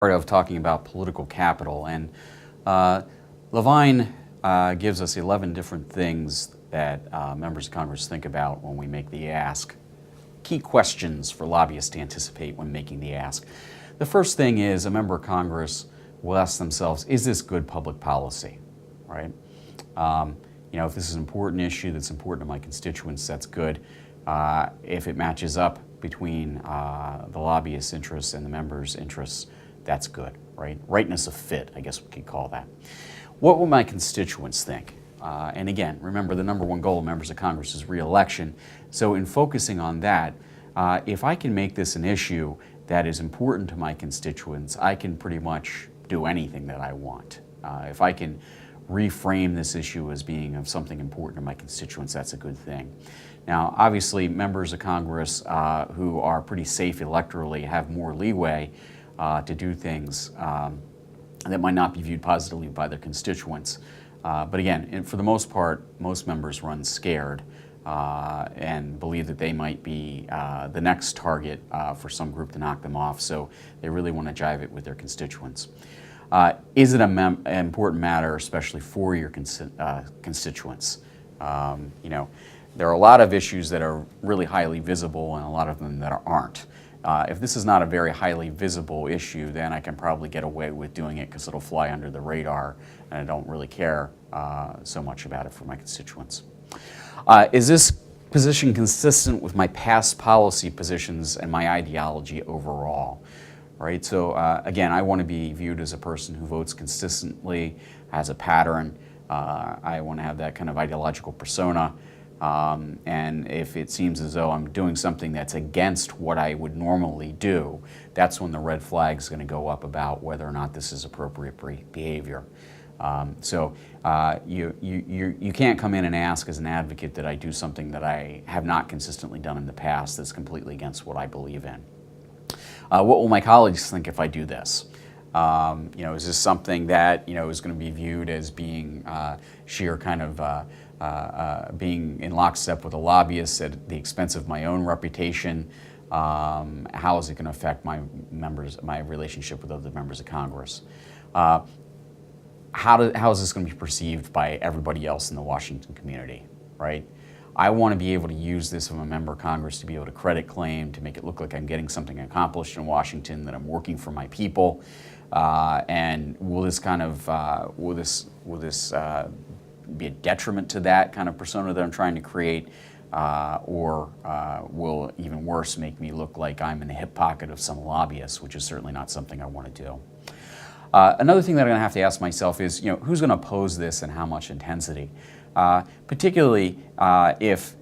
Part of talking about political capital, and Levine gives us 11 different things that members of Congress think about when we make the ask. Key questions for lobbyists to anticipate when making the ask. The first thing is a member of Congress will ask themselves, is this good public policy, right? If this is an important issue that's important to my constituents, that's good. If it matches up between the lobbyist's interests and the member's interests, that's good, right? Rightness of fit, I guess we could call that. What will my constituents think? And again, remember the number one goal of members of Congress is re-election. So in focusing on that, if I can make this an issue that is important to my constituents, I can pretty much do anything that I want. If I can reframe this issue as being of something important to my constituents, that's a good thing. Now, obviously, members of Congress who are pretty safe electorally have more leeway to do things that might not be viewed positively by their constituents. But again, for the most part, most members run scared and believe that they might be the next target for some group to knock them off, so they really want to jive it with their constituents. Is it an important matter, especially for your constituents? There are a lot of issues that are really highly visible and a lot of them that aren't. If this is not a very highly visible issue, then I can probably get away with doing it because it'll fly under the radar and I don't really care so much about it for my constituents. Is this position consistent with my past policy positions and my ideology overall? Right, so again, I want to be viewed as a person who votes consistently, has a pattern. I want to have that kind of ideological persona. And if it seems as though I'm doing something that's against what I would normally do, that's when the red flag is going to go up about whether or not this is appropriate behavior. You can't come in and ask as an advocate that I do something that I have not consistently done in the past that's completely against what I believe in. What will my colleagues think if I do this? Is this something that is going to be viewed as being sheer kind of being in lockstep with a lobbyist at the expense of my own reputation? How is it going to affect my relationship with other members of Congress? How is this going to be perceived by everybody else in the Washington community, right? I want to be able to use this as a member of Congress to be able to credit claim, to make it look like I'm getting something accomplished in Washington, that I'm working for my people. And will this kind of will this be a detriment to that kind of persona that I'm trying to create, or will, even worse, make me look like I'm in the hip pocket of some lobbyists, which is certainly not something I want to do. Another thing that I'm going to have to ask myself is, who's going to oppose this and how much intensity? Particularly if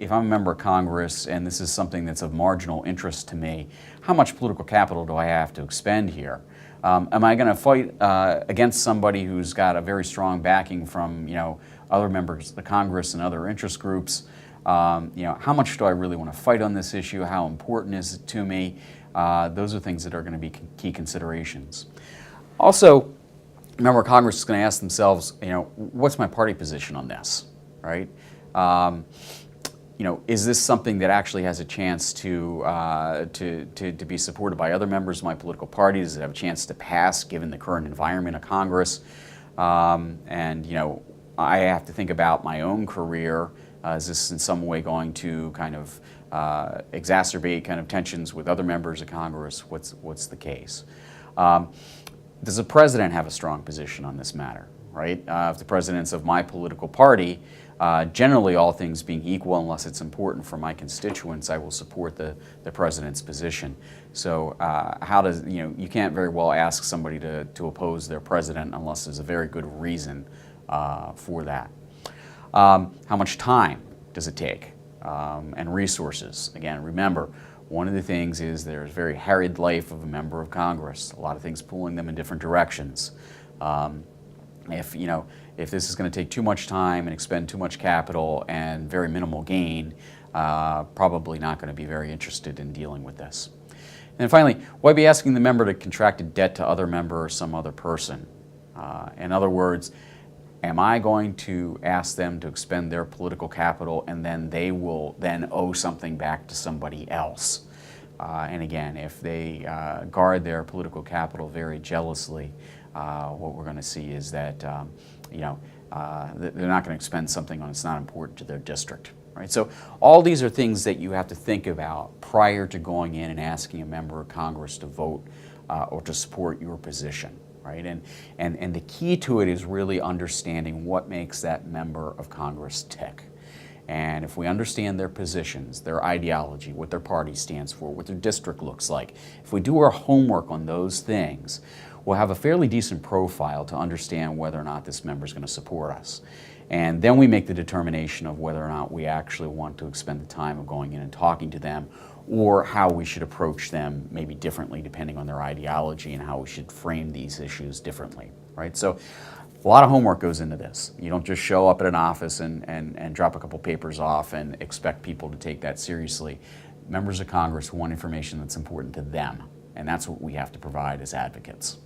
I'm a member of Congress and this is something that's of marginal interest to me, how much political capital do I have to expend here? Am I going to fight against somebody who's got a very strong backing from other members of the Congress and other interest groups? How much do I really want to fight on this issue? How important is it to me? Those are things that are going to be key considerations. Also, a member of Congress is going to ask themselves, what's my party position on this, right? Is this something that actually has a chance to be supported by other members of my political party? Does it have a chance to pass given the current environment of Congress? I have to think about my own career. Is this in some way going to kind of exacerbate kind of tensions with other members of Congress? What's the case? Does the president have a strong position on this matter, right? If the president's of my political party, generally all things being equal, unless it's important for my constituents, I will support the president's position. So you can't very well ask somebody to oppose their president unless there's a very good reason for that. How much time does it take? And resources. Again, remember, one of the things is there's a very harried life of a member of Congress, a lot of things pulling them in different directions. If this is going to take too much time and expend too much capital and very minimal gain, probably not going to be very interested in dealing with this. And finally, will I be asking the member to contract a debt to other member or some other person? In other words, am I going to ask them to expend their political capital and then they will then owe something back to somebody else? And again, if they guard their political capital very jealously, what we're going to see is that you know, they're not going to expend something on it's not important to their district. Right? So all these are things that you have to think about prior to going in and asking a member of Congress to vote or to support your position. Right? And the key to it is really understanding what makes that member of Congress tick. And if we understand their positions, their ideology, what their party stands for, what their district looks like, if we do our homework on those things, we'll have a fairly decent profile to understand whether or not this member is going to support us. And then we make the determination of whether or not we actually want to expend the time of going in and talking to them, or how we should approach them maybe differently depending on their ideology and how we should frame these issues differently. Right? So a lot of homework goes into this. You don't just show up at an office and drop a couple papers off and expect people to take that seriously. Members of Congress want information that's important to them, and that's what we have to provide as advocates.